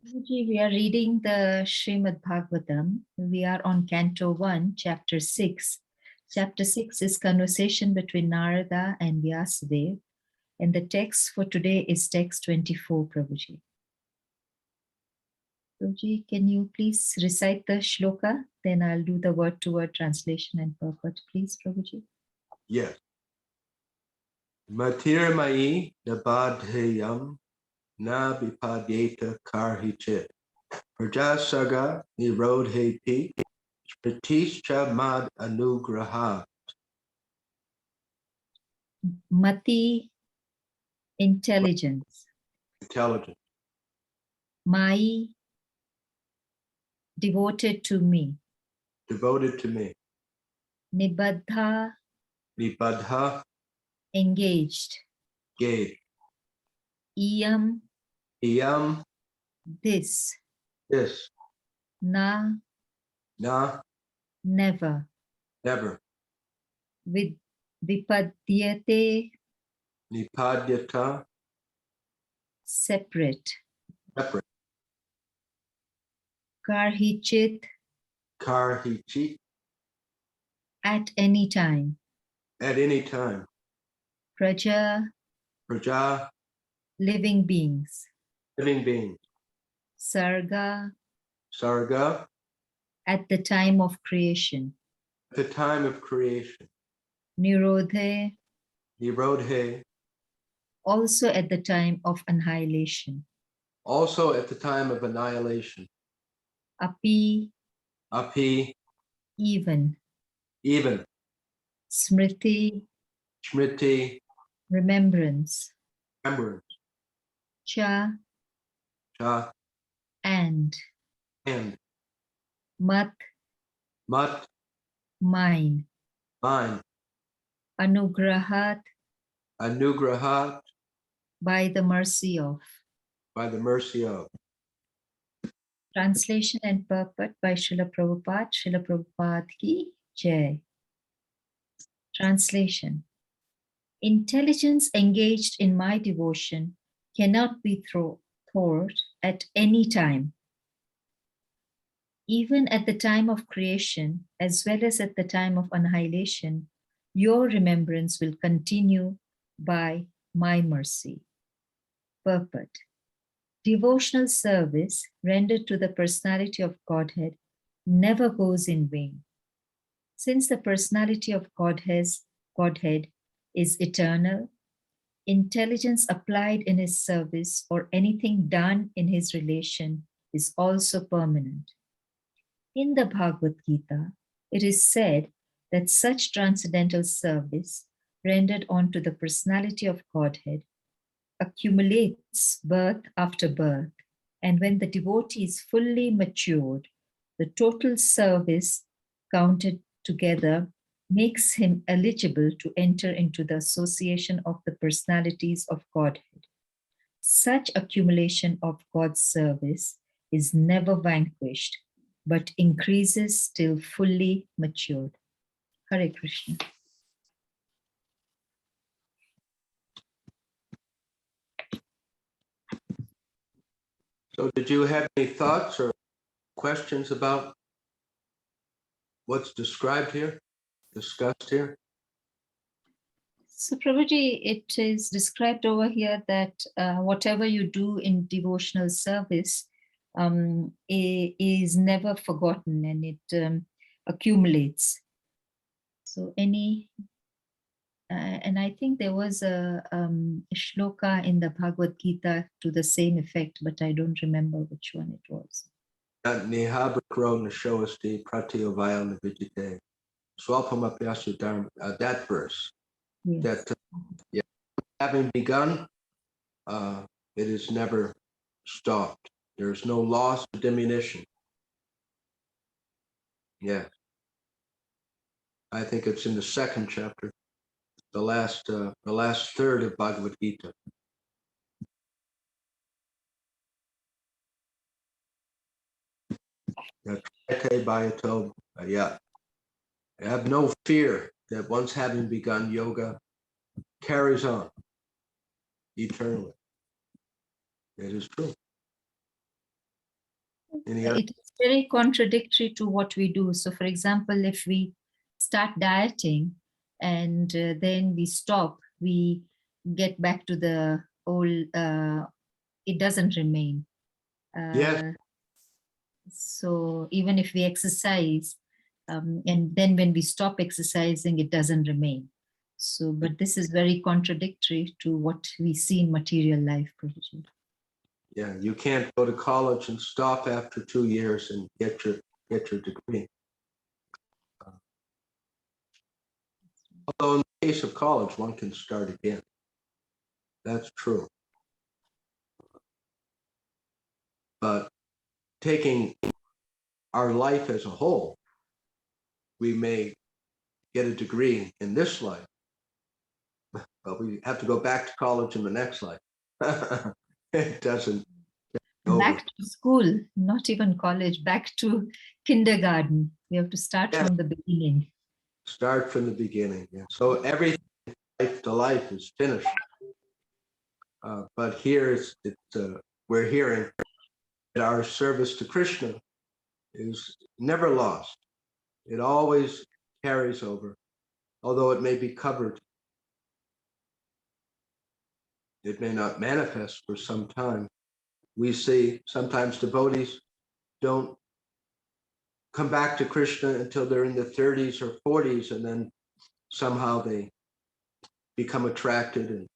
Prabhuji, we are reading the Srimad Bhagavatam. We are on Canto 1, Chapter 6. Chapter 6 is conversation between Narada and Vyasadeva. And the text for today is text 24, Prabhuji. Prabhuji, can you please recite the shloka? Then I'll do the word-to-word translation and purport, please, Prabhuji. Yes. Matirmai nabadhayam na vipadyeta karhichit. Prajasaga nirodhepi pratischa mad anugraha. Mati, intelligence. Intelligent. Mai, devoted to me. Devoted to me. Nibadha, Nibadha. engaged. Gate. Iyam, Iyam. this. This. Na, Na. never. Never. With vipadyate, Nipadyata. separate. Separate. Karhichit, Karhichit. at any time. At any time. Praja, Praja. living beings. Living being. Sarga, Sarga. at the time of creation. At the time of creation. Nirodhe, Nirodhe. also at the time of annihilation. Also at the time of annihilation. Api, Api. even. Even. Smriti, Smriti. remembrance. Remembrance. Cha, Cha. and. Mat, Mat. mine. Mine. Anugrahat, Anugrahat. by the mercy of. By the mercy of. Translation and purport by Srila Prabhupada. Srila Prabhupada ki jai. Translation. Intelligence engaged in my devotion cannot be thwarted at any time. Even at the time of creation, as well as at the time of annihilation, your remembrance will continue by my mercy. Purport. Devotional service rendered to the personality of Godhead never goes in vain. Since the personality of Godhead is eternal, intelligence applied in his service or anything done in his relation is also permanent. In the Bhagavad Gita, it is said that such transcendental service rendered onto the personality of Godhead accumulates birth after birth, and when the devotee is fully matured, the total service counted together makes him eligible to enter into the association of the personalities of Godhead. Such accumulation of God's service is never vanquished, but increases till fully matured. Hare Krishna. So did you have any thoughts or questions about what's described here, discussed here? So Prabhuji, it is described over here that whatever you do in devotional service is never forgotten, and it accumulates. So and I think there was a shloka in the Bhagavad Gita to the same effect, but I don't remember which one it was. That verse. Yes. That having begun, it is never stopped. There is no loss or diminution. Yeah. I think it's in the second chapter, the last third of Bhagavad Gita. Yeah. Have no fear that once having begun, yoga carries on eternally. It is true. Any other? It is very contradictory to what we do. So, for example, if we start dieting and then we stop, we get back to the old, it doesn't remain. Yes, So, even if we exercise, and then when we stop exercising, it doesn't remain. So, but this is very contradictory to what we see in material life, Prabhuji. yeah. You can't go to college and stop after 2 years and get your degree. Although in the case of college, one can start again. That's true. But taking our life as a whole, we may get a degree in this life, but we have to go back to college in the next life. It doesn't go over. Back to school, not even college, back to kindergarten. We have to start Yeah. from the beginning. Start from the beginning. Yeah. So everything life to life is finished. But here we're hearing that our service to Krishna is never lost. It always carries over, although it may be covered. It may not manifest for some time. We see sometimes devotees don't come back to Krishna until they're in the 30s or 40s, and then somehow they become attracted and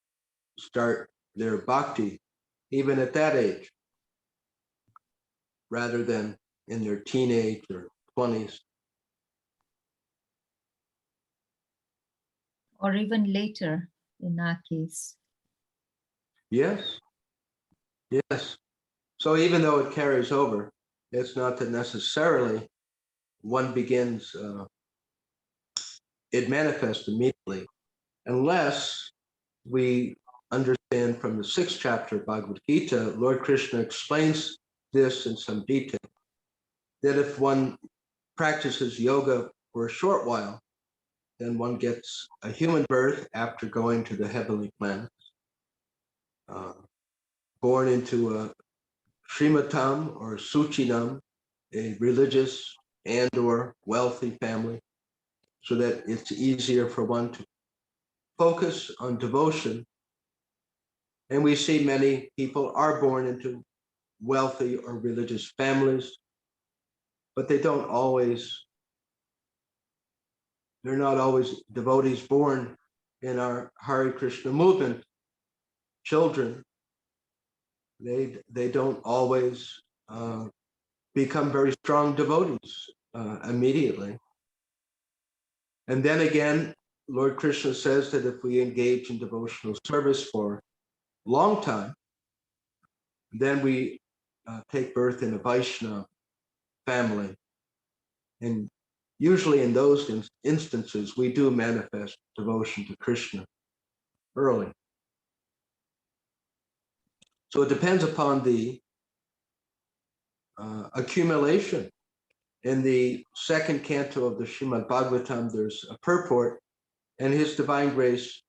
start their bhakti, even at that age, rather than in their teenage or 20s. Or even later in our case. Yes, yes. So even though it carries over, it's not that necessarily one begins, it manifests immediately, unless we understand from the 6th chapter of Bhagavad Gita, Lord Krishna explains this in some detail, that if one practices yoga for a short while, then one gets a human birth after going to the heavenly planets, born into a Srimatam or Suchinam, a religious and or wealthy family, so that it's easier for one to focus on devotion. And we see many people are born into wealthy or religious families, but they're not always devotees born in our Hare Krishna movement. Children, they don't always become very strong devotees immediately. And then again, Lord Krishna says that if we engage in devotional service for a long time, then we take birth in a Vaishnava family. And usually in those instances, we do manifest devotion to Krishna early. So it depends upon the accumulation. In the second canto of the Srimad Bhagavatam, there's a purport, and His Divine Grace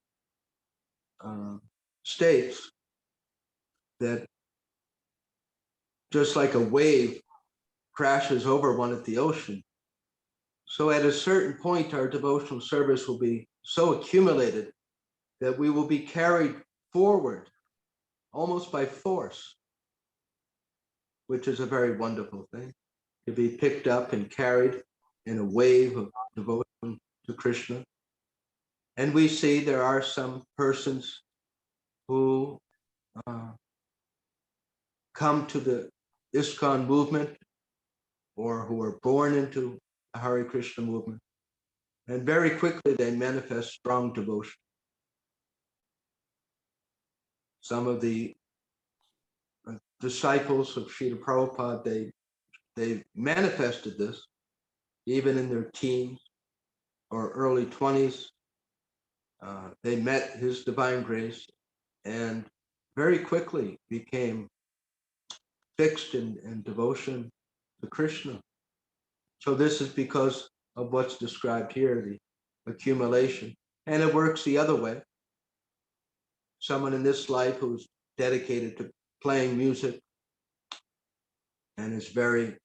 states that just like a wave crashes over one at the ocean, so at a certain point, our devotional service will be so accumulated that we will be carried forward almost by force, which is a very wonderful thing, to be picked up and carried in a wave of devotion to Krishna. And we see there are some persons who come to the ISKCON movement or who are born into the Hare Krishna movement, and very quickly they manifest strong devotion. Some of the disciples of Srila Prabhupada, they manifested this even in their teens or early 20s. They met His Divine Grace and very quickly became fixed in devotion to Krishna. So this is because of what's described here, the accumulation. And it works the other way. Someone in this life who's dedicated to playing music and is very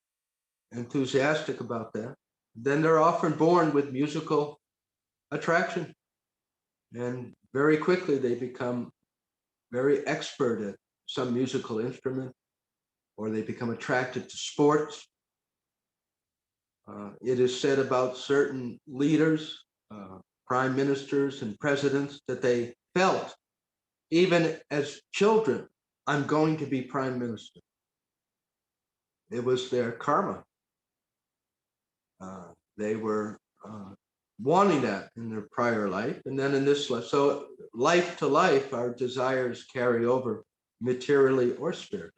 enthusiastic about that, then they're often born with musical attraction. And very quickly they become very expert at some musical instrument, or they become attracted to sports. It is said about certain leaders, prime ministers and presidents, that they felt, even as children, I'm going to be prime minister. It was their karma. They were wanting that in their prior life, and then in this life. So life to life, our desires carry over materially or spiritually.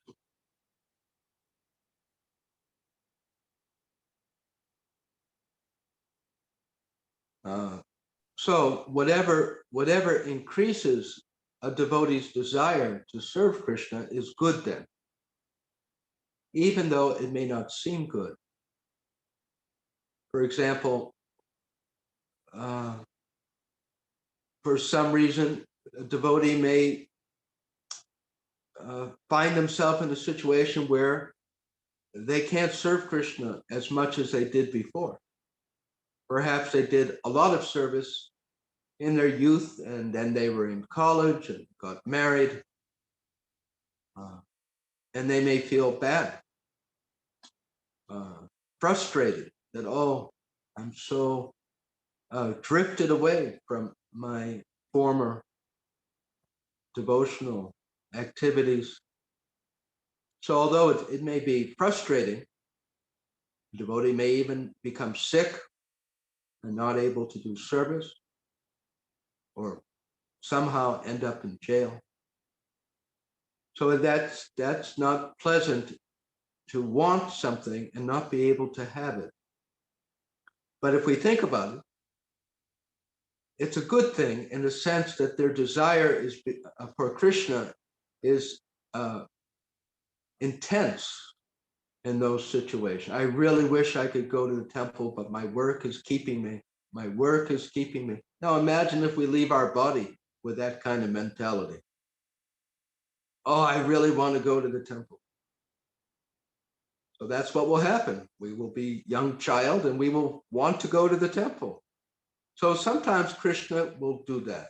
So whatever increases a devotee's desire to serve Krishna is good then, even though it may not seem good. For example, for some reason, a devotee may find themselves in a situation where they can't serve Krishna as much as they did before. Perhaps they did a lot of service in their youth, and then they were in college and got married, and they may feel bad, frustrated that, oh, I'm so drifted away from my former devotional activities. So although it may be frustrating, the devotee may even become sick and not able to do service, or somehow end up in jail. So that's not pleasant, to want something and not be able to have it. But if we think about it, it's a good thing in the sense that their desire is for Krishna is intense in those situations. I really wish I could go to the temple, but my work is keeping me. My work is keeping me. Now imagine if we leave our body with that kind of mentality. Oh, I really want to go to the temple. So that's what will happen. We will be young child and we will want to go to the temple. So sometimes Krishna will do that.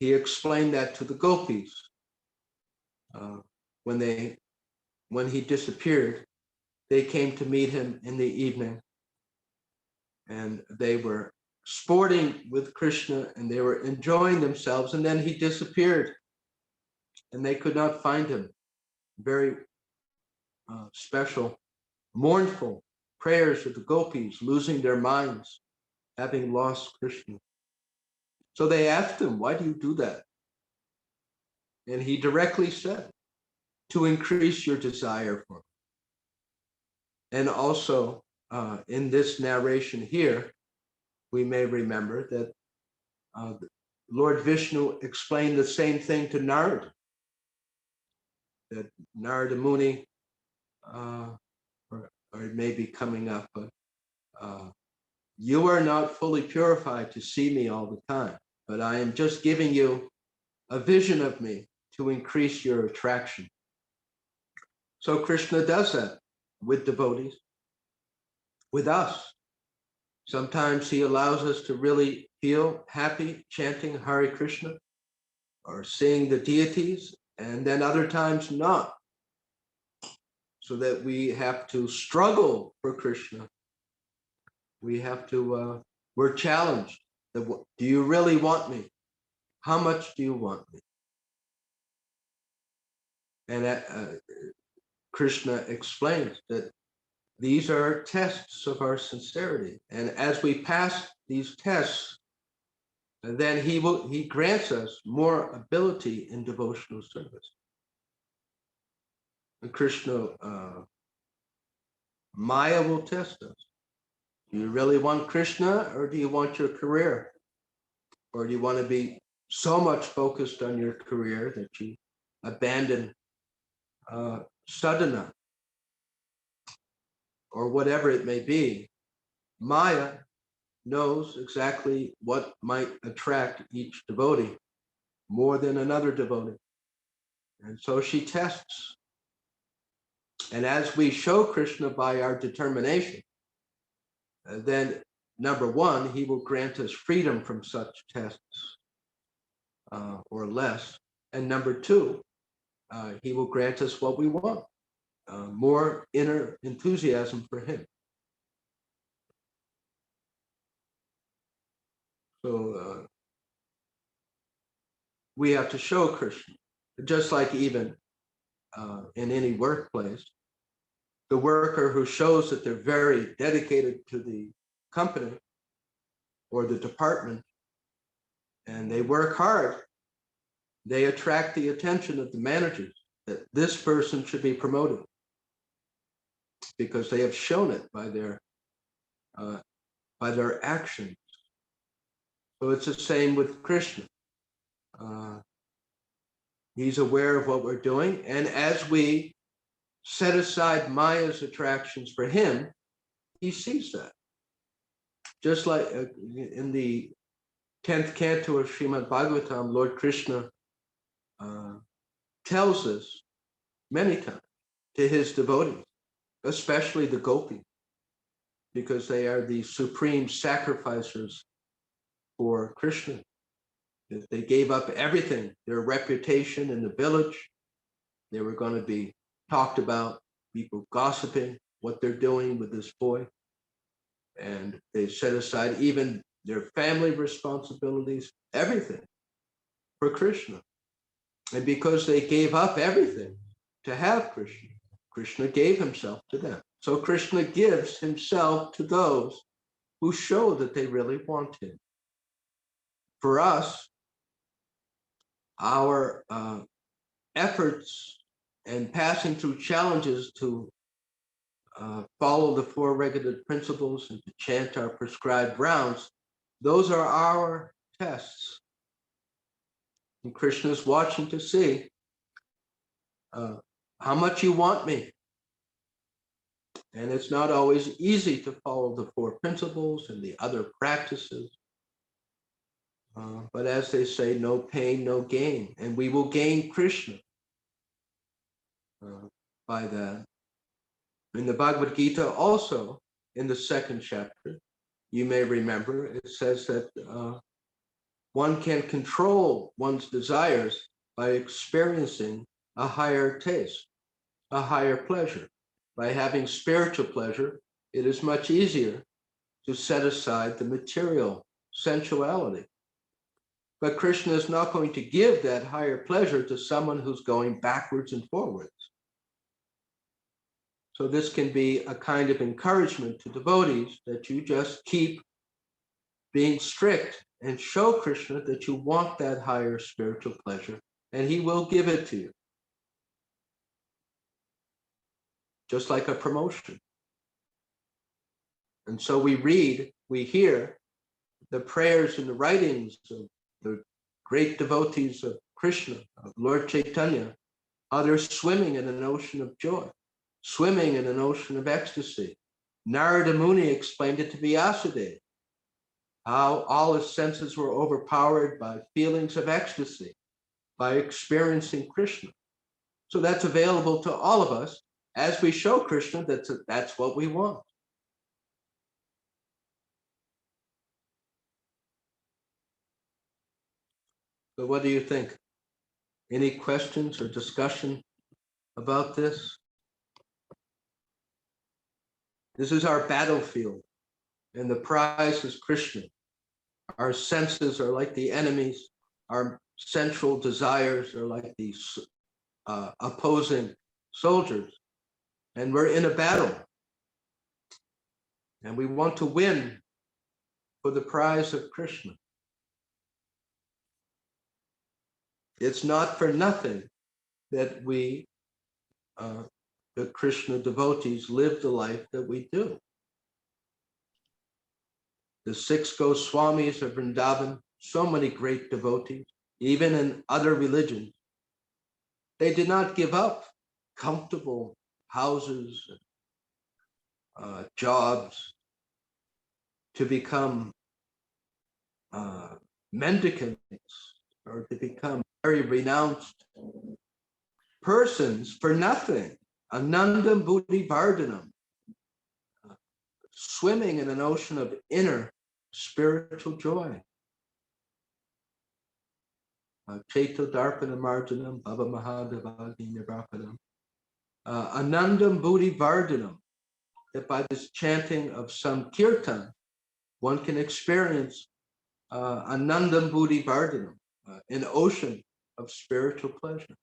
He explained that to the gopis when he disappeared. They came to meet him in the evening, and they were sporting with Krishna and they were enjoying themselves. And then he disappeared, and they could not find him. Very special, mournful prayers of the gopis, losing their minds, having lost Krishna. So they asked him, why do you do that? And he directly said, to increase your desire for me. And also in this narration here, we may remember that Lord Vishnu explained the same thing to Narada, that Narada Muni, or it may be coming up, but you are not fully purified to see me all the time, but I am just giving you a vision of me to increase your attraction. So Krishna does that with devotees, with us. Sometimes he allows us to really feel happy chanting Hare Krishna or seeing the deities, and then other times not, so that we have to struggle for Krishna. We have to, we're challenged. Do you really want me? How much do you want me? And Krishna explains that these are tests of our sincerity. And as we pass these tests, then he grants us more ability in devotional service. And Krishna, Maya will test us. Do you really want Krishna, or do you want your career? Or do you want to be so much focused on your career that you abandon sadhana, or whatever it may be? Maya knows exactly what might attract each devotee more than another devotee. And so she tests And as we show Krishna by our determination, then number one, he will grant us freedom from such tests or less. And number two, he will grant us what we want, more inner enthusiasm for him. So we have to show Krishna, just like even in any workplace, the worker who shows that they're very dedicated to the company or the department and they work hard, they attract the attention of the managers that this person should be promoted because they have shown it by their actions. So it's the same with Krishna. He's aware of what we're doing, and as we set aside Maya's attractions for him, he sees that. Just like in the 10th canto of Srimad Bhagavatam, Lord Krishna tells us many times to his devotees, especially the gopis, because they are the supreme sacrificers for Krishna. They gave up everything, their reputation in the village. They were going to be talked about, people gossiping what they're doing with this boy. And they set aside even their family responsibilities, everything for Krishna. And because they gave up everything to have Krishna, Krishna gave himself to them. So Krishna gives himself to those who show that they really want him. For us, our efforts and passing through challenges to follow the four-regulated principles and to chant our prescribed rounds, those are our tests. And Krishna is watching to see how much you want me. And it's not always easy to follow the four principles and the other practices. But as they say, no pain, no gain. And we will gain Krishna by that. In the Bhagavad Gita, also in the 2nd chapter, you may remember, it says that one can control one's desires by experiencing a higher taste, a higher pleasure. By having spiritual pleasure, it is much easier to set aside the material sensuality. But Krishna is not going to give that higher pleasure to someone who's going backwards and forwards. So this can be a kind of encouragement to devotees that you just keep being strict and show Krishna that you want that higher spiritual pleasure, and he will give it to you. Just like a promotion. And so we hear the prayers and the writings of the great devotees of Krishna, of Lord Chaitanya, how they're swimming in an ocean of joy, swimming in an ocean of ecstasy. Narada Muni explained it to Vyasadeva, how all his senses were overpowered by feelings of ecstasy, by experiencing Krishna. So that's available to all of us as we show Krishna that's what we want. So what do you think? Any questions or discussion about this? This is our battlefield, and the prize is Krishna. Our senses are like the enemies. Our sensual desires are like the opposing soldiers. And we're in a battle. And we want to win for the prize of Krishna. It's not for nothing that we, the Krishna devotees, live the life that we do. The 6 Goswamis of Vrindavan, so many great devotees, even in other religions, they did not give up comfortable houses, jobs, to become mendicants or to become very renounced persons for nothing. Anandam Buddhi Vardhanam, swimming in an ocean of inner spiritual joy. Cheto Darpana Marjanam, Baba Mahadavagi Nirapanam. Anandam Buddhi Vardhanam, that by this chanting of some kirtan, one can experience Anandam Buddhi Vardhanam, an ocean of spiritual pleasure.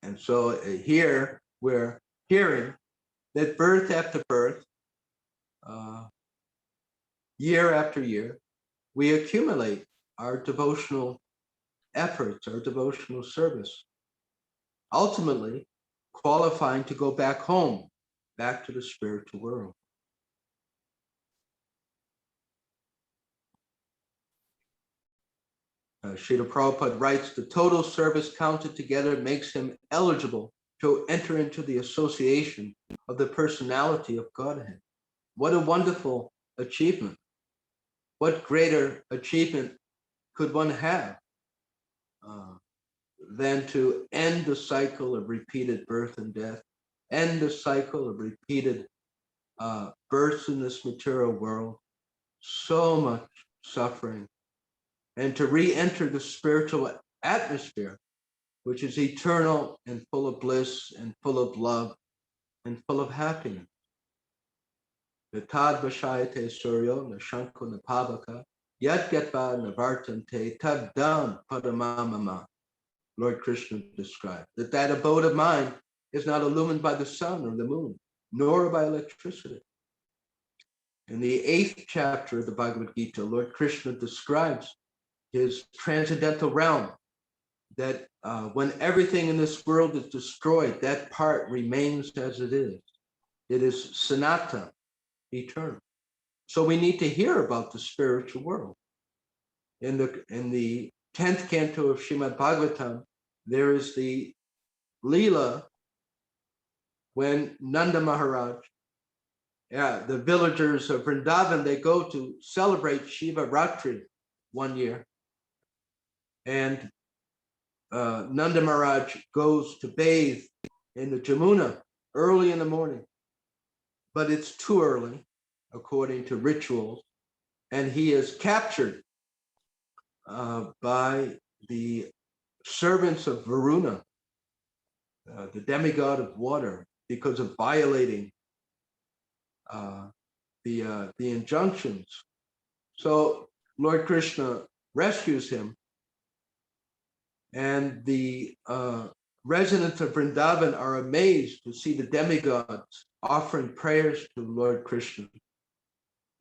And so here we're hearing that birth after birth, year after year, we accumulate our devotional efforts, our devotional service, ultimately qualifying to go back home, back to the spiritual world. Srila Prabhupada writes, the total service counted together makes him eligible to enter into the association of the personality of Godhead. What a wonderful achievement. What greater achievement could one have than to end the cycle of repeated birth and death, end the cycle of repeated births in this material world, so much suffering, and to re-enter the spiritual atmosphere, which is eternal and full of bliss and full of love and full of happiness. Tad vashayate suryo na shanko na pavaka yad getva navartante tadam padamamama. Lord Krishna described that abode of mine is not illumined by the sun or the moon, nor by electricity. In the 8th chapter of the Bhagavad Gita, Lord Krishna describes his transcendental realm, that when everything in this world is destroyed, that part remains as it is. It is sanatana, eternal. So we need to hear about the spiritual world. In the 10th canto of Srimad Bhagavatam, there is the Leela when Nanda Maharaj, the villagers of Vrindavan, they go to celebrate Shiva Ratri one year. And Nanda Maharaj goes to bathe in the Jamuna early in the morning, but it's too early according to rituals, and he is captured by the servants of Varuna, the demigod of water, because of violating the injunctions. So Lord Krishna rescues him, and the residents of Vrindavan are amazed to see the demigods offering prayers to Lord Krishna.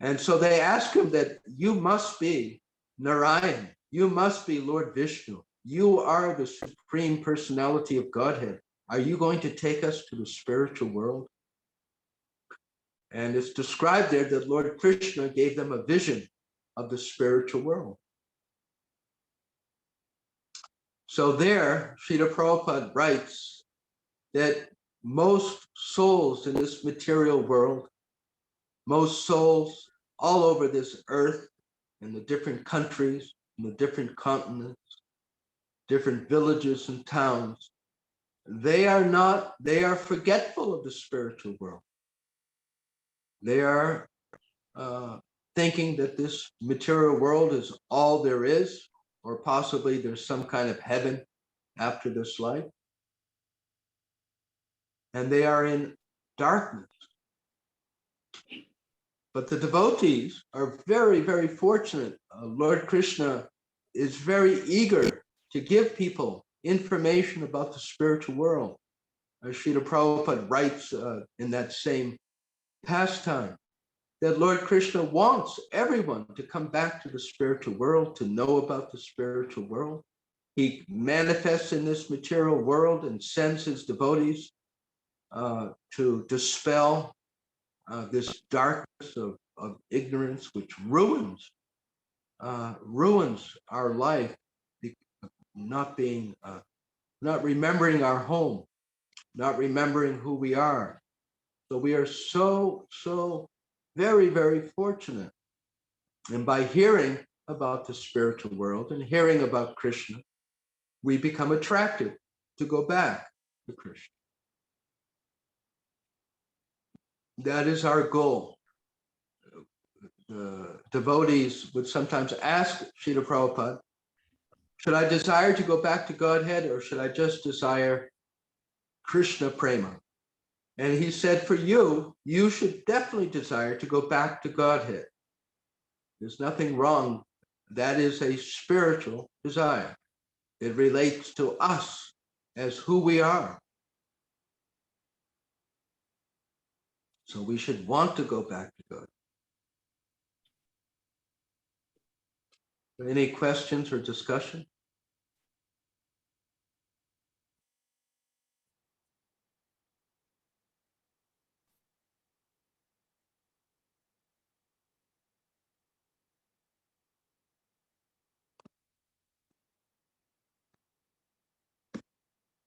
And so they ask him that you must be Narayan, you must be Lord Vishnu, you are the supreme personality of Godhead. Are you going to take us to the spiritual world? And it's described there that Lord Krishna gave them a vision of the spiritual world. So there, Srila Prabhupada writes that most souls in this material world, most souls all over this earth, in the different countries, in the different continents, different villages and towns, they are forgetful of the spiritual world. They are thinking that this material world is all there is, or possibly there's some kind of heaven after this life. And they are in darkness. But the devotees are very, very fortunate. Lord Krishna is very eager to give people information about the spiritual world. Srila Prabhupada writes in that same pastime that Lord Krishna wants everyone to come back to the spiritual world, to know about the spiritual world. He manifests in this material world and sends his devotees to dispel this darkness of ignorance, which ruins our life, not remembering our home, not remembering who we are. So we are so very, very fortunate. And by hearing about the spiritual world and hearing about Krishna, we become attracted to go back to Krishna. That is our goal. The devotees would sometimes ask Srila Prabhupada, should I desire to go back to Godhead or should I just desire Krishna Prema? And he said, for you, you should definitely desire to go back to Godhead. There's nothing wrong. That is a spiritual desire. It relates to us as who we are. So we should want to go back to God. Any questions or discussion?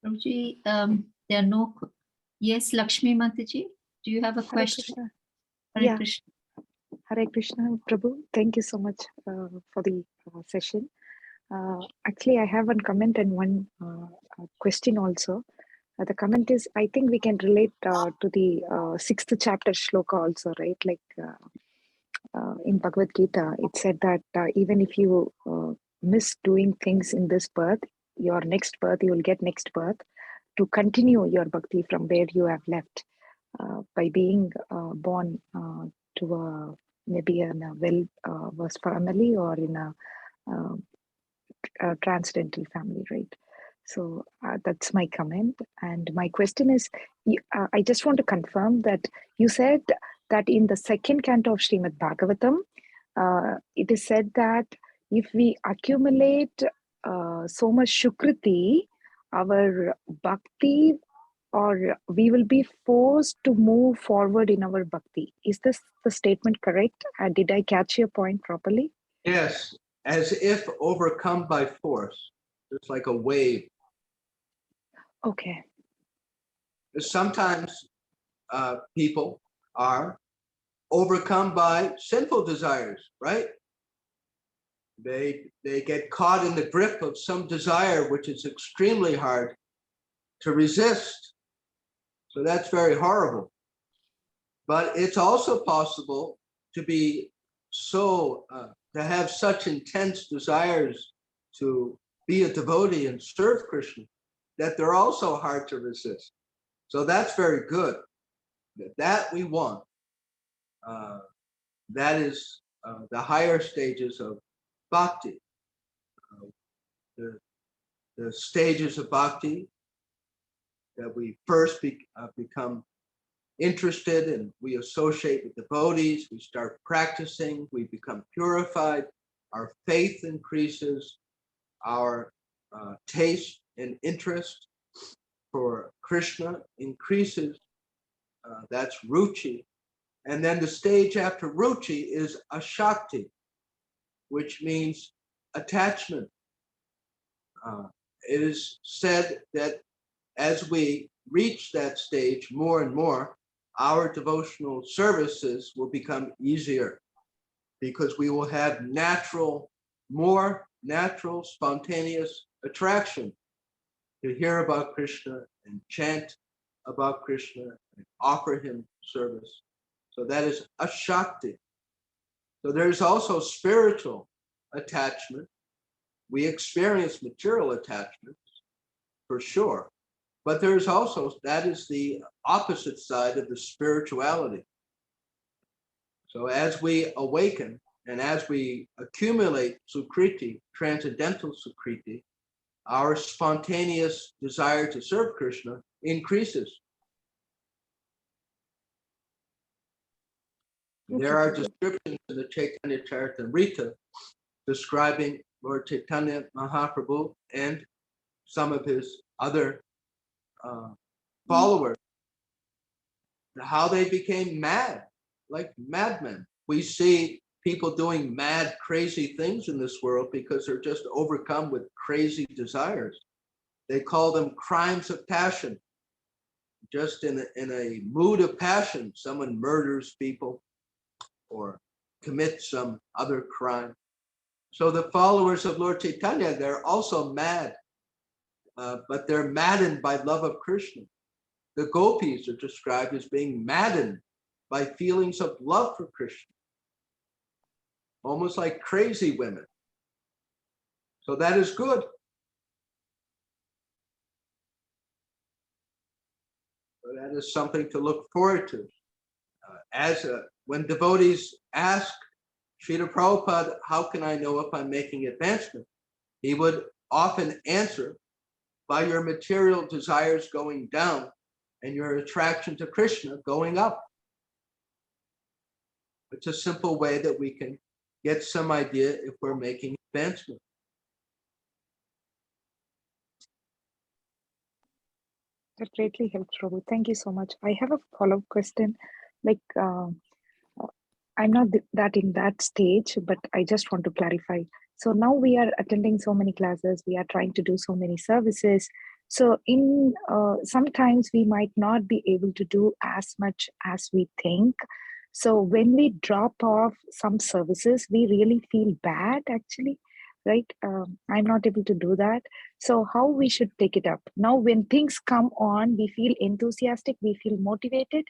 Prabhuji, there are no. Yes, Lakshmi Mataji, do you have a Hare question? Krishna. Hare Yeah, Krishna. Hare Krishna, Prabhu. Thank you so much for the session. Actually, I have one comment and one question also. The comment is, I think we can relate to the sixth chapter shloka also, right? Like in Bhagavad Gita, it said that even if you miss doing things in this birth, your next birth, you will get next birth to continue your bhakti from where you have left by being born to maybe in a well-versed family or in a transcendental family, right? So that's my comment. And my question is, I just want to confirm that you said that in the second canto of Srimad Bhagavatam, it is said that if we accumulate so much Shukriti, our bhakti, or we will be forced to move forward in our bhakti. Is this the statement correct? Did I catch your point properly? Yes, as if overcome by force. It's like a wave. Okay. Sometimes people are overcome by sinful desires, right? They get caught in the grip of some desire which is extremely hard to resist. So that's very horrible. But it's also possible to be so to have such intense desires to be a devotee and serve Krishna that they're also hard to resist. So that's very good. That we want. That is the higher stages of bhakti. The stages of bhakti that we first become interested and we associate with devotees, we start practicing, we become purified, our faith increases, our taste and interest for Krishna increases. That's ruchi. And then the stage after ruchi is ashakti, which means attachment. It is said that as we reach that stage more and more, our devotional services will become easier because we will have more natural, spontaneous attraction to hear about Krishna and chant about Krishna and offer him service. So that is ashakti. So there's also spiritual attachment. We experience material attachments for sure, but there's also, that is the opposite side of the spirituality. So as we awaken and as we accumulate sukriti, transcendental sukriti, our spontaneous desire to serve Krishna increases. Okay, There are Prabhu. descriptions in the Chaitanya Charitamrita describing Lord Chaitanya Mahaprabhu and some of his other followers, how they became mad, like madmen. We see people doing mad, crazy things in this world because they're just overcome with crazy desires. They call them crimes of passion. Just in a mood of passion, someone murders people or commits some other crime. So the followers of Lord Chaitanya, they're also mad, but they're maddened by love of Krishna. The gopis are described as being maddened by feelings of love for Krishna, almost like crazy women. So that is good. So that is something to look forward to. When devotees ask Srila Prabhupada, how can I know if I'm making advancement? He would often answer, by your material desires going down and your attraction to Krishna going up. It's a simple way that we can get some idea if we're making advancement. That greatly helps, Prabhu. Thank you so much. I have a follow-up question. Like, I'm not that in that stage, but I just want to clarify. So now we are attending so many classes, we are trying to do so many services. So in sometimes we might not be able to do as much as we think. So when we drop off some services, we really feel bad actually, right? I'm not able to do that. So how we should take it up? Now when things come on, we feel enthusiastic, we feel motivated.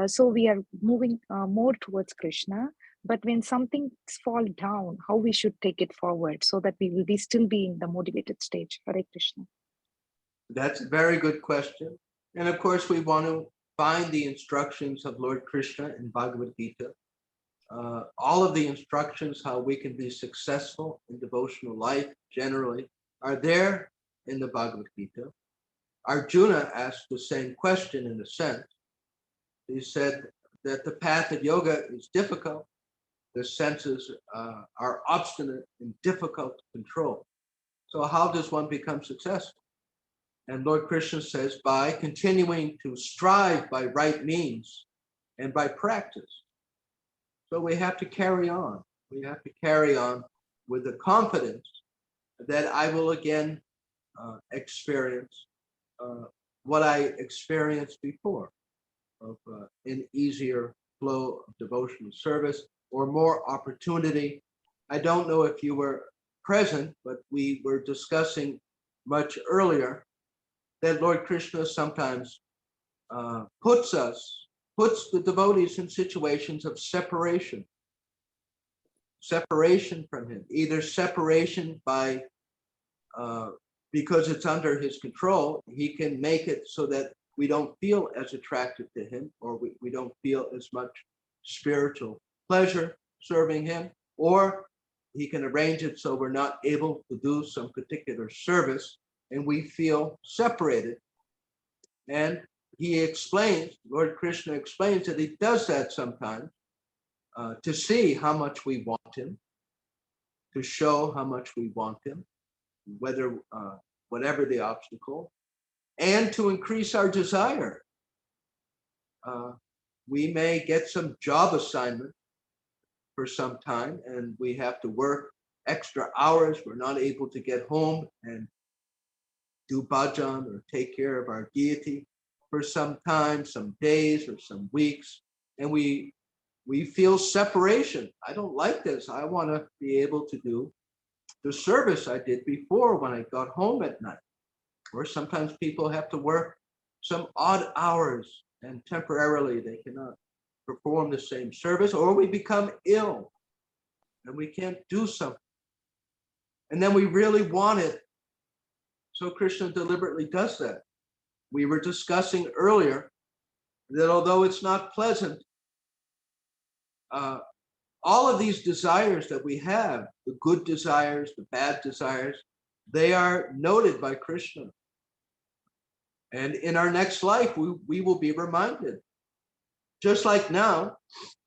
So we are moving more towards Krishna. But when something fall down, how we should take it forward so that we will be still be in the motivated stage. Hare Krishna. That's a very good question. And of course, we want to find the instructions of Lord Krishna in Bhagavad Gita. All of the instructions how we can be successful in devotional life generally are there in the Bhagavad Gita. Arjuna asked the same question in a sense. He said that the path of yoga is difficult. The senses are obstinate and difficult to control. So how does one become successful? And Lord Krishna says, by continuing to strive by right means and by practice. So we have to carry on. We have to carry on with the confidence that I will again experience what I experienced before, of an easier flow of devotional service or more opportunity. I don't know if you were present, but we were discussing much earlier that Lord Krishna sometimes puts the devotees in situations of separation from him, either separation by because it's under his control. He can make it so that we don't feel as attracted to him, or we don't feel as much spiritual pleasure serving him, or he can arrange it so we're not able to do some particular service and we feel separated. And Lord Krishna explains that he does that sometimes to see how much we want him, to show how much we want him, whatever the obstacle, and to increase our desire. We may get some job assignment for some time and we have to work extra hours. We're not able to get home and do bhajan or take care of our deity for some time, some days or some weeks, and we feel separation. I don't like this. I want to be able to do the service I did before when I got home at night. Or sometimes people have to work some odd hours and temporarily they cannot perform the same service, or we become ill and we can't do something. And then we really want it. So Krishna deliberately does that. We were discussing earlier that although it's not pleasant, all of these desires that we have, the good desires, the bad desires, they are noted by Krishna. And in our next life, we will be reminded. Just like now,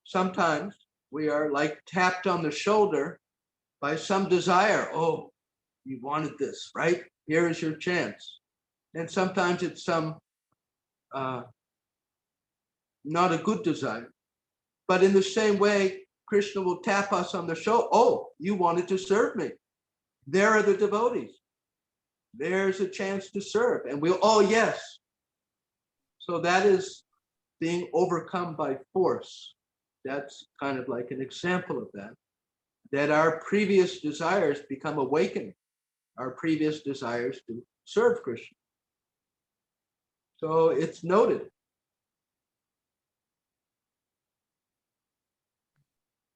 sometimes we are like tapped on the shoulder by some desire. Oh, you wanted this, right? Here is your chance. And sometimes it's some not a good desire. But in the same way, Krishna will tap us on the shoulder. Oh, you wanted to serve me. There are the devotees. There's a chance to serve. And we'll, oh, yes. So that is being overcome by force. That's kind of like an example of that. that our previous desires become awakened, our previous desires to serve Krishna. So it's noted.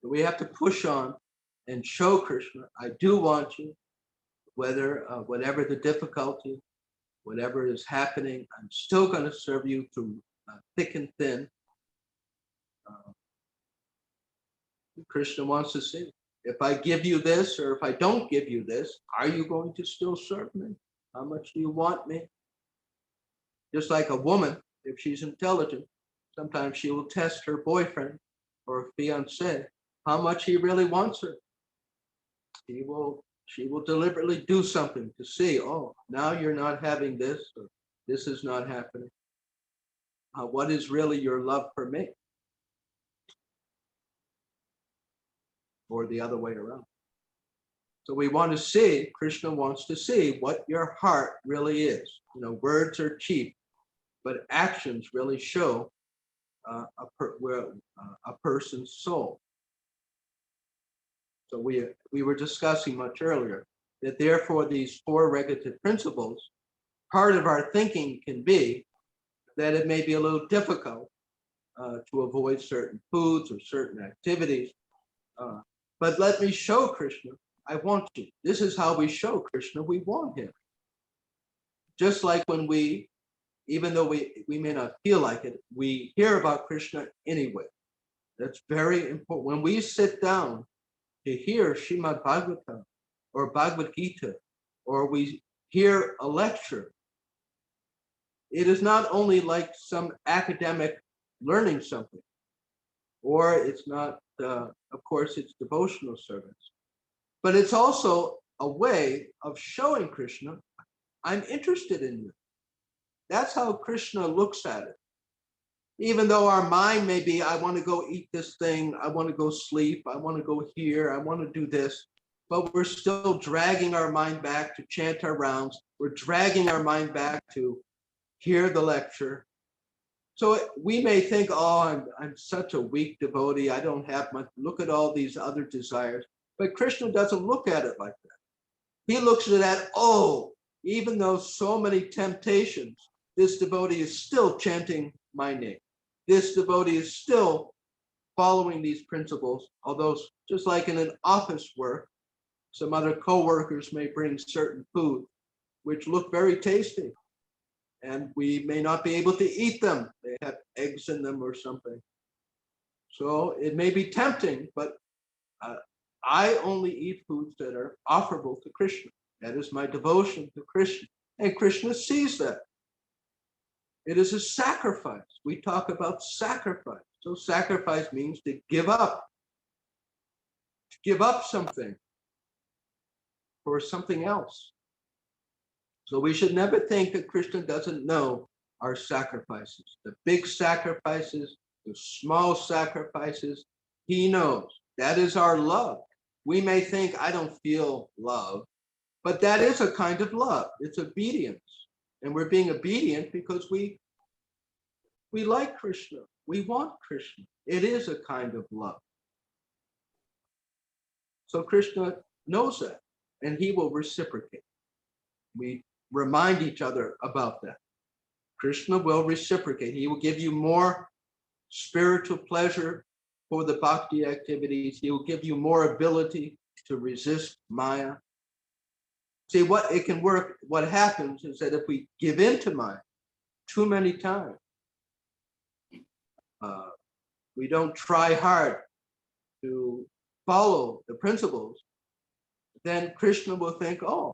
We have to push on and show Krishna, I do want you, whatever the difficulty, whatever is happening, I'm still going to serve you through thick and thin. Krishna wants to see, if I give you this or if I don't give you this, are you going to still serve me? How much do you want me? Just like a woman, if she's intelligent, sometimes she will test her boyfriend or fiance how much he really wants her. She will deliberately do something to see, oh, now you're not having this, or this is not happening. What is really your love for me? Or the other way around. So we want to see, Krishna wants to see what your heart really is. You know, words are cheap, but actions really show a person's soul. So we were discussing much earlier that therefore these four regulative principles, part of our thinking can be that it may be a little difficult to avoid certain foods or certain activities. But let me show Krishna, I want you. This is how we show Krishna we want him. Just like when we, even though we may not feel like it, we hear about Krishna anyway. That's very important. When we sit down to hear Srimad Bhagavatam or Bhagavad Gita, or we hear a lecture, it is not only like some academic learning something, or it's not, of course, it's devotional service, but it's also a way of showing Krishna, I'm interested in you. That's how Krishna looks at it. Even though our mind may be, I want to go eat this thing, I want to go sleep, I want to go here, I want to do this, but we're still dragging our mind back to chant our rounds. We're dragging our mind back to hear the lecture. So we may think, oh, I'm such a weak devotee, I don't have much, look at all these other desires. But Krishna doesn't look at it like that. He looks at that, oh, even though so many temptations, this devotee is still chanting my name. This devotee is still following these principles, although just like in an office work, some other co-workers may bring certain food, which look very tasty, and we may not be able to eat them. They have eggs in them or something. So it may be tempting, but I only eat foods that are offerable to Krishna. That is my devotion to Krishna. And Krishna sees that. It is a sacrifice. We talk about sacrifice. So sacrifice means to give up something for something else. So we should never think that Krishna doesn't know our sacrifices, the big sacrifices, the small sacrifices. He knows. That is our love. We may think, I don't feel love, but that is a kind of love. It's obedience. And we're being obedient because we like Krishna. We want Krishna. It is a kind of love. So Krishna knows that, and he will reciprocate. We remind each other about that. Krishna will reciprocate. He will give you more spiritual pleasure for the bhakti activities. He will give you more ability to resist Maya. See, what it can work, what happens is that if we give in to Maya too many times, we don't try hard to follow the principles, then Krishna will think, oh,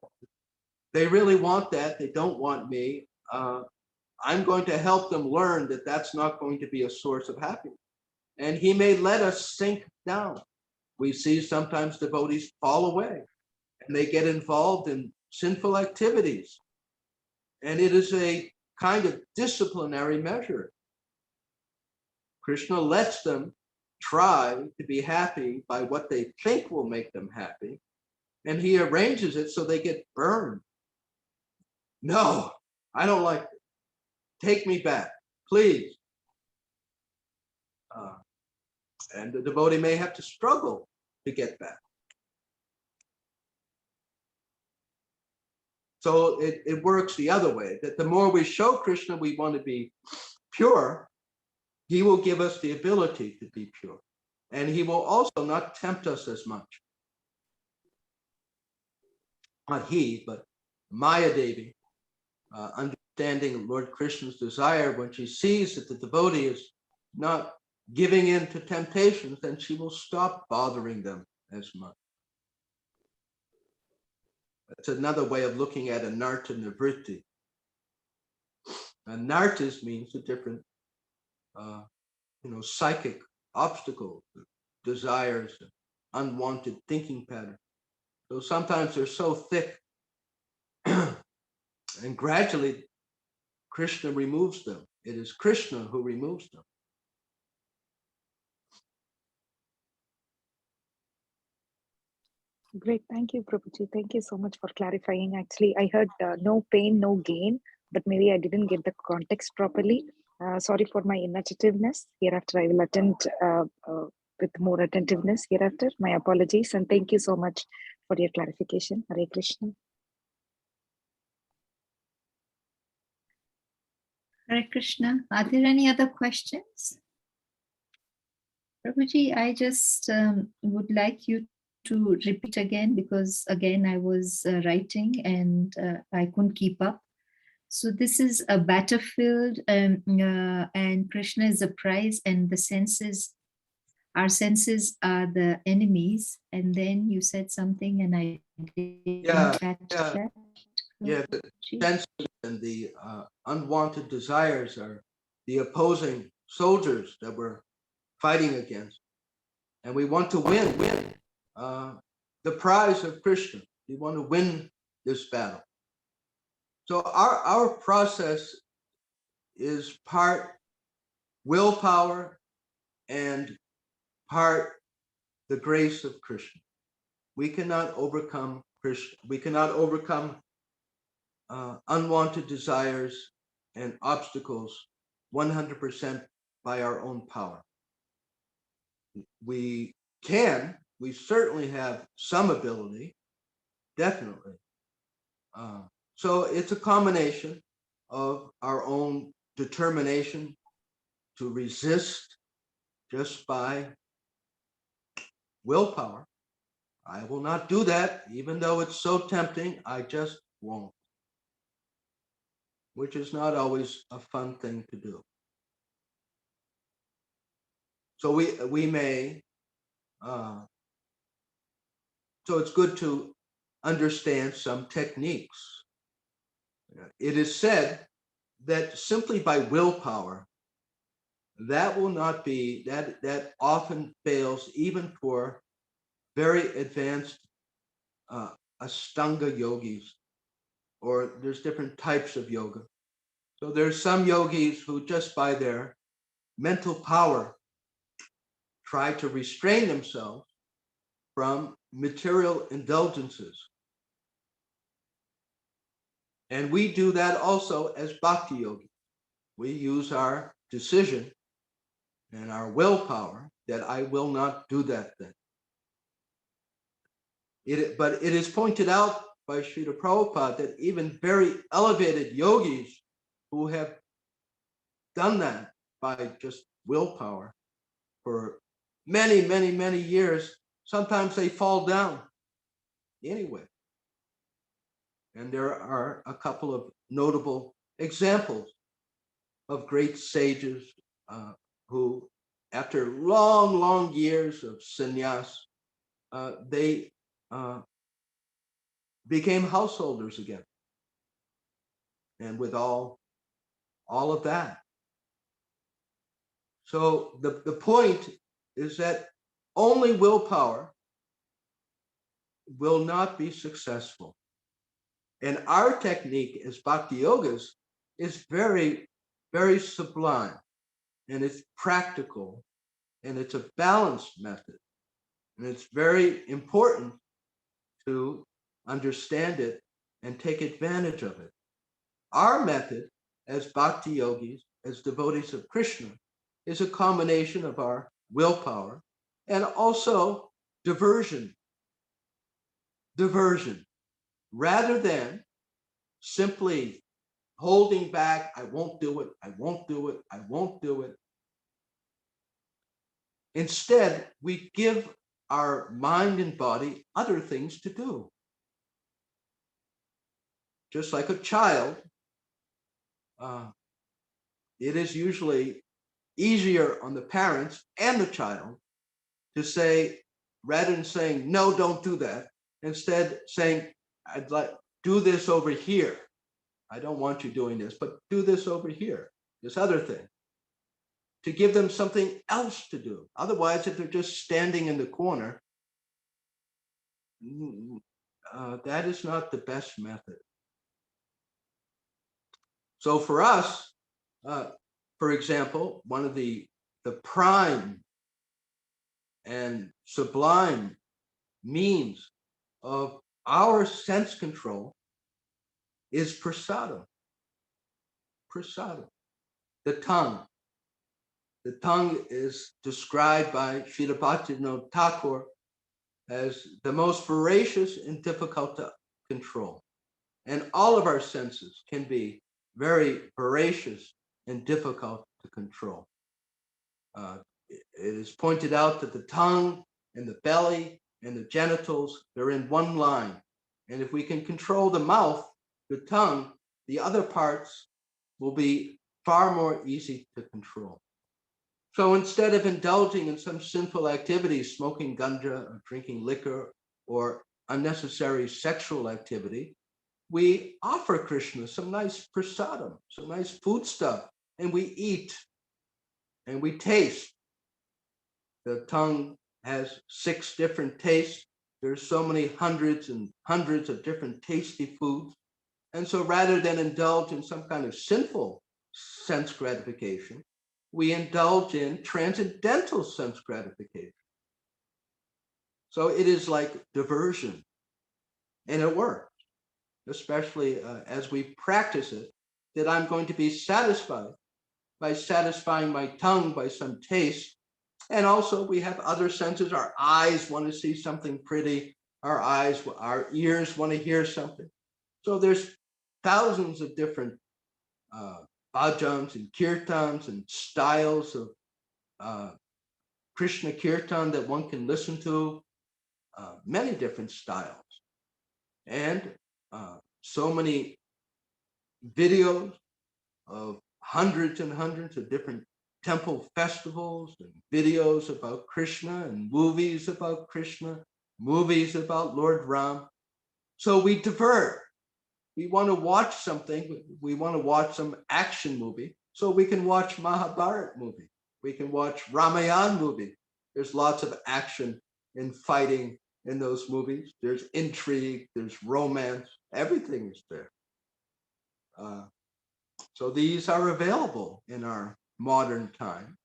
they really want that. They don't want me. I'm going to help them learn that that's not going to be a source of happiness. And he may let us sink down. We see sometimes devotees fall away and they get involved in sinful activities. And it is a kind of disciplinary measure. Krishna lets them try to be happy by what they think will make them happy. And he arranges it so they get burned. No, I don't like it. Take me back, please. And the devotee may have to struggle to get back. So it works the other way, that the more we show Krishna we want to be pure, he will give us the ability to be pure. And he will also not tempt us as much. Not he, but Maya Devi, understanding Lord Krishna's desire, when she sees that the devotee is not giving in to temptations, then she will stop bothering them as much. That's another way of looking at anartha nivritti. Anarthas means a different, psychic obstacles, desires, unwanted thinking patterns. So sometimes they're so thick, and gradually Krishna removes them. It is Krishna who removes them. Great. Thank you, Prabhuji. Thank you so much for clarifying. Actually, I heard no pain, no gain, but maybe I didn't get the context properly. Sorry for my inattentiveness. Hereafter, I will attend with more attentiveness hereafter. My apologies. And thank you so much for your clarification. Hare Krishna. Hare Krishna. Are there any other questions? Prabhuji, I just would like you to repeat again, because again I was writing and I couldn't keep up. So this is a battlefield, and Krishna is a prize, and our senses are the enemies. And then you said something, and I didn't catch that. Yeah, the senses and the unwanted desires are the opposing soldiers that we're fighting against, and we want to win the prize of Krishna. We want to win this battle. So our process is part willpower and part the grace of Krishna. We cannot overcome Krishna. We cannot overcome unwanted desires and obstacles 100% by our own power. We certainly have some ability, definitely. So it's a combination of our own determination to resist just by willpower. I will not do that, even though it's so tempting, I just won't. Which is not always a fun thing to do. So we may, so it's good to understand some techniques. It is said that simply by willpower, that will not be, that often fails even for very advanced Ashtanga yogis, or there's different types of yoga. So there's some yogis who just by their mental power try to restrain themselves from material indulgences. And we do that also as bhakti yogis. We use our decision and our willpower that I will not do that thing. But it is pointed out by Srila Prabhupada that even very elevated yogis who have done that by just willpower for many, many, many years, sometimes they fall down anyway. And there are a couple of notable examples of great sages who, after long, long years of sannyas, they became householders again. And with all of that. So the point is that only willpower will not be successful. And our technique as bhakti yogas is very, very sublime, and it's practical, and it's a balanced method. And it's very important to understand it and take advantage of it. Our method as bhakti yogis, as devotees of Krishna, is a combination of our willpower and also diversion. Rather than simply holding back, I won't do it, I won't do it, I won't do it. Instead, we give our mind and body other things to do. Just like a child, it is usually easier on the parents and the child to say, rather than saying, no, don't do that, instead saying, I'd like, do this over here. I don't want you doing this, but do this over here, this other thing, to give them something else to do. Otherwise, if they're just standing in the corner, that is not the best method. So for us, for example, one of the prime and sublime means of our sense control is prasadam. Prasadam, the tongue. The tongue is described by Srila Bhaktivinoda Thakur as the most voracious and difficult to control. And all of our senses can be very voracious and difficult to control. It is pointed out that the tongue and the belly and the genitals, they're in one line. And if we can control the mouth, the tongue, the other parts will be far more easy to control. So instead of indulging in some sinful activities, smoking ganja or drinking liquor or unnecessary sexual activity, we offer Krishna some nice prasadam, some nice food stuff, and we eat and we taste. The tongue has 6 different tastes. There's so many hundreds and hundreds of different tasty foods. And so rather than indulge in some kind of sinful sense gratification, we indulge in transcendental sense gratification. So it is like diversion, and it works, especially as we practice it, that I'm going to be satisfied by satisfying my tongue by some taste. And also we have other senses. Our eyes want to see something pretty. Our ears want to hear something. So there's thousands of different bhajans and kirtans and styles of Krishna kirtan that one can listen to, many different styles. And so many videos of hundreds and hundreds of different temple festivals and videos about Krishna and movies about Krishna, movies about Lord Ram. So we divert. We want to watch something. We want to watch some action movie. So we can watch Mahabharata movie. We can watch Ramayana movie. There's lots of action and fighting in those movies. There's intrigue, there's romance, everything is there. So these are available in our modern time.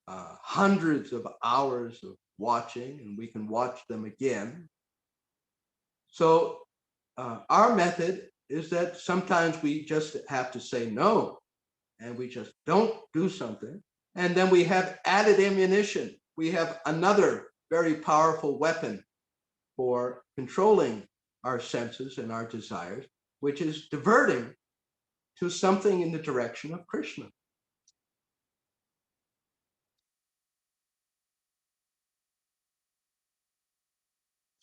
Hundreds of hours of watching, and we can watch them again. So our method is that sometimes we just have to say no, and we just don't do something. And then we have added ammunition. We have another very powerful weapon for controlling our senses and our desires, which is diverting to something in the direction of Krishna.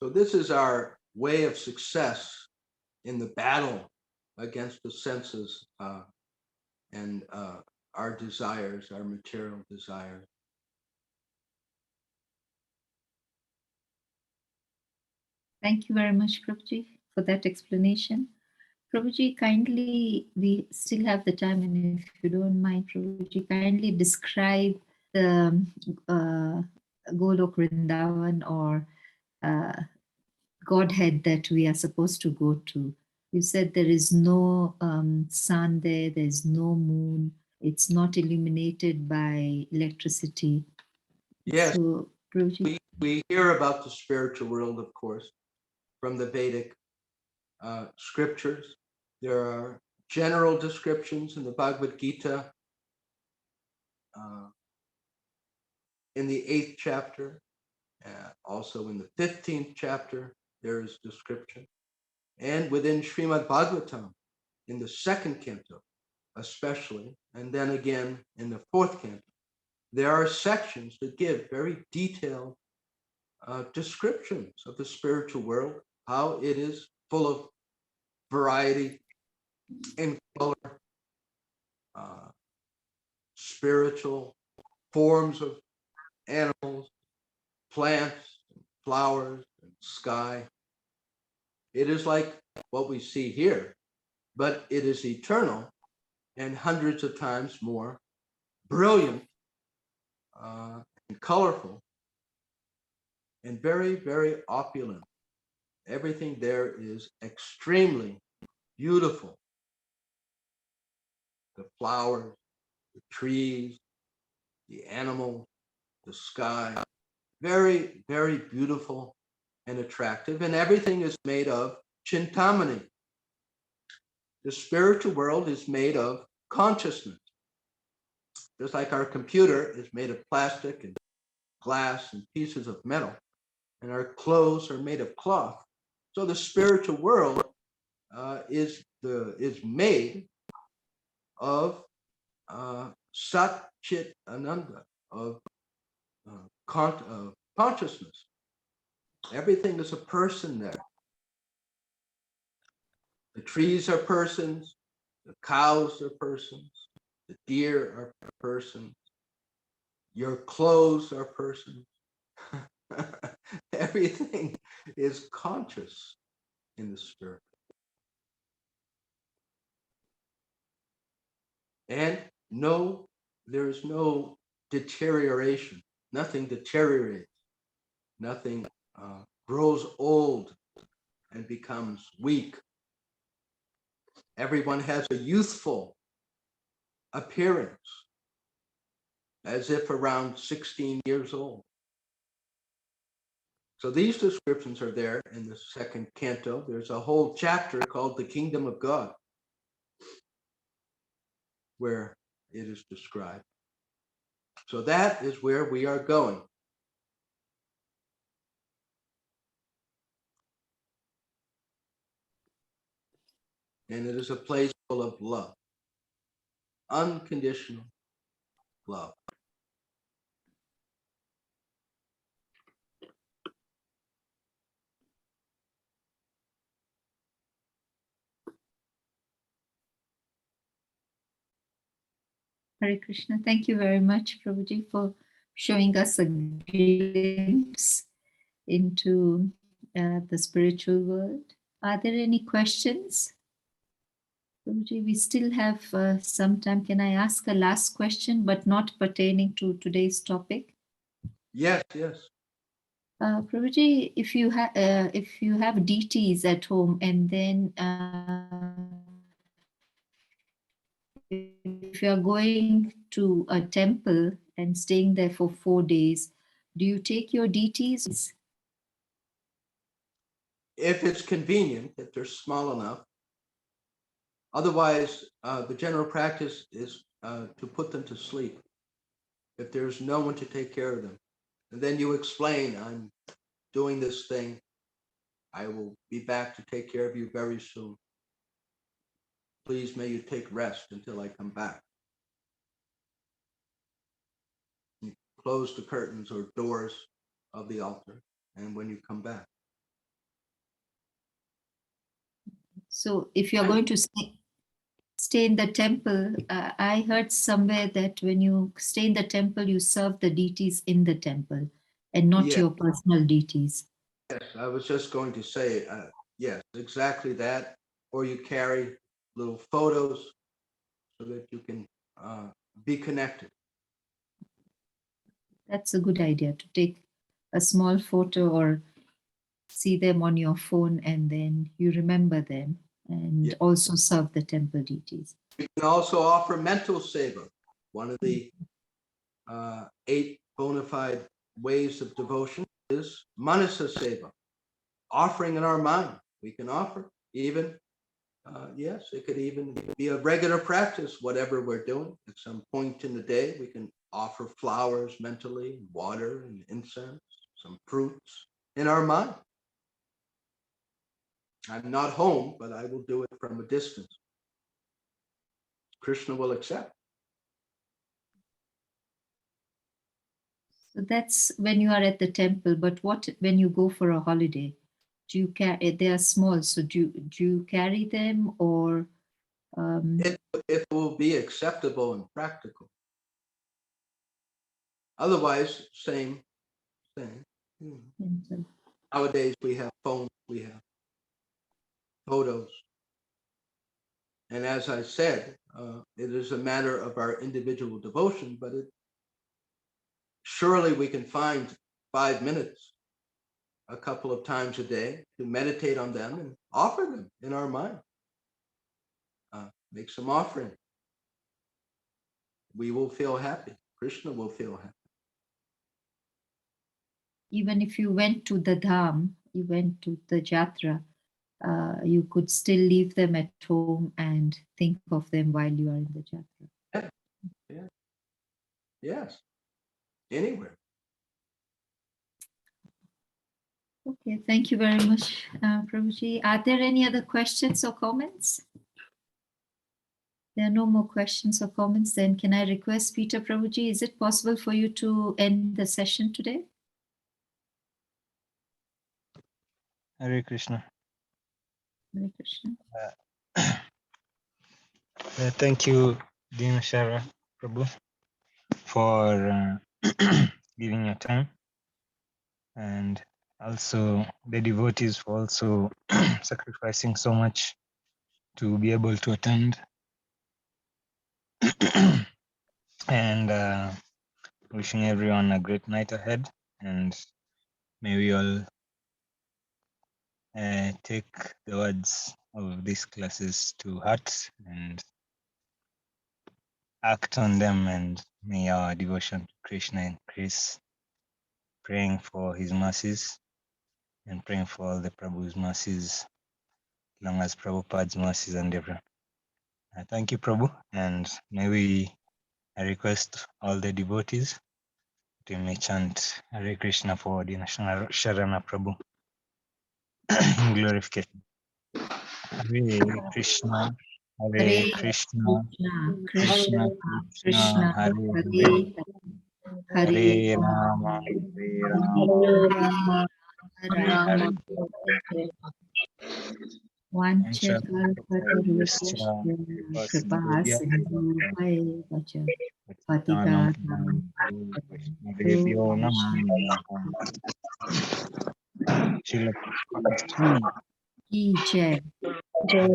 So this is our way of success in the battle against the senses and our desires, our material desires. Thank you very much, Prabhuji, for that explanation. Prabhuji, kindly, we still have the time, and if you don't mind, Prabhuji, kindly describe the Golok Vrindavan or Godhead that we are supposed to go to. You said there is no sun there, there's no moon, it's not illuminated by electricity. Yes, so, we hear about the spiritual world, of course, from the Vedic scriptures. There are general descriptions in the Bhagavad Gita, in the 8th chapter, also in the 15th chapter, there is description. And within Srimad Bhagavatam, in the second canto, especially, and then again in the fourth canto, there are sections that give very detailed descriptions of the spiritual world, how it is full of variety in color, spiritual forms of animals, plants, flowers, and sky. It is like what we see here, but it is eternal and hundreds of times more brilliant and colorful and very, very opulent. Everything there is extremely beautiful. The flowers, the trees, the animals, the sky, very, very beautiful and attractive. And everything is made of chintamani. The spiritual world is made of consciousness. Just like our computer is made of plastic and glass and pieces of metal, and our clothes are made of cloth. So the spiritual world is made of Sat Chit Ananda, of consciousness. Everything is a person there. The trees are persons, the cows are persons, the deer are persons, your clothes are persons. Everything is conscious in the spirit. And there is no deterioration. Nothing deteriorates. Nothing grows old and becomes weak. Everyone has a youthful appearance, as if around 16 years old. So these descriptions are there in the second canto. There's a whole chapter called The Kingdom of God, where it is described. So that is where we are going. And it is a place full of love, unconditional love. Hare Krishna. Thank you very much, Prabhuji, for showing us a glimpse into the spiritual world. Are there any questions? Prabhuji, we still have some time. Can I ask a last question, but not pertaining to today's topic? Yes, yes. Prabhuji, if you have deities at home, and then if you are going to a temple and staying there for 4 days, do you take your deities? If it's convenient, if they're small enough. Otherwise, the general practice is to put them to sleep if there's no one to take care of them. And then you explain, I'm doing this thing. I will be back to take care of you very soon. Please, may you take rest until I come back. You close the curtains or doors of the altar, and when you come back. So if you're going to stay in the temple, I heard somewhere that when you stay in the temple, you serve the deities in the temple and not Yeah. your personal deities. Yes, I was just going to say, yes, exactly that. Or you carry little photos so that you can be connected. That's a good idea, to take a small photo or see them on your phone, and then you remember them, and also serve the temple deities. You can also offer mental seva, one of the 8 bona fide ways of devotion is manasa seva, offering in our mind. We can offer even, yes, it could even be a regular practice, whatever we're doing. At some point in the day, we can offer flowers mentally, water and incense, some fruits in our mind. I'm not home, but I will do it from a distance. Krishna will accept. So that's when you are at the temple. But what when you go for a holiday? Do you carry? They are small, so do you carry them, or It will be acceptable and practical. Otherwise, same thing. Nowadays, we have phones, we have photos. And as I said, it is a matter of our individual devotion, but surely we can find 5 minutes a couple of times a day to meditate on them and offer them in our mind. Make some offering. We will feel happy. Krishna will feel happy. even if you went to the dham, you went to the jatra, you could still leave them at home and think of them while you are in the jatra. Yes, anywhere. Okay, thank you very much, Prabhuji. Are there any other questions or comments? There are no more questions or comments. Then can I request Peter Prabhuji, is it possible for you to end the session today? Hare Krishna. Hare Krishna. Thank you, Dina Shara Prabhu, for giving your time, and also the devotees for also sacrificing so much to be able to attend. And wishing everyone a great night ahead, and may we all take the words of these classes to heart and act on them, and may our devotion to Krishna increase, praying for his mercies and praying for all the Prabhu's mercies, long as Prabhupada's mercies and everyone. Thank you, Prabhu, and may I request all the devotees to may chant Hare Krishna for Dina Sharana Prabhu in glorification. Hare Krishna, Hare Krishna, Krishna Krishna, Hare Hare, Hare Rama, Hare Rama, Hare Vanchakalpatarubhyascha kripa sindhubhaya vacha patitanam Vaishnavebhyo namaha. Srila Prabhupada ki jai. Thank you for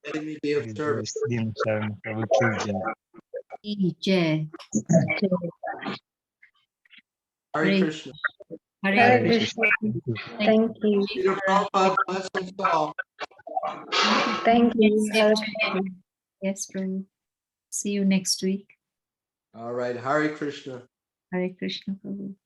letting me be of service. Dina Sharana Prabhu ki jai. Ki jai. Hare Krishna. Hare Hare Krishna. Krishna. Thank you. Peter Prabhupada, blessings to all. Thank you. Same to you. Yes, Prabhu. See you next week. All right, Hare Krishna. Hare Krishna, Prabhu.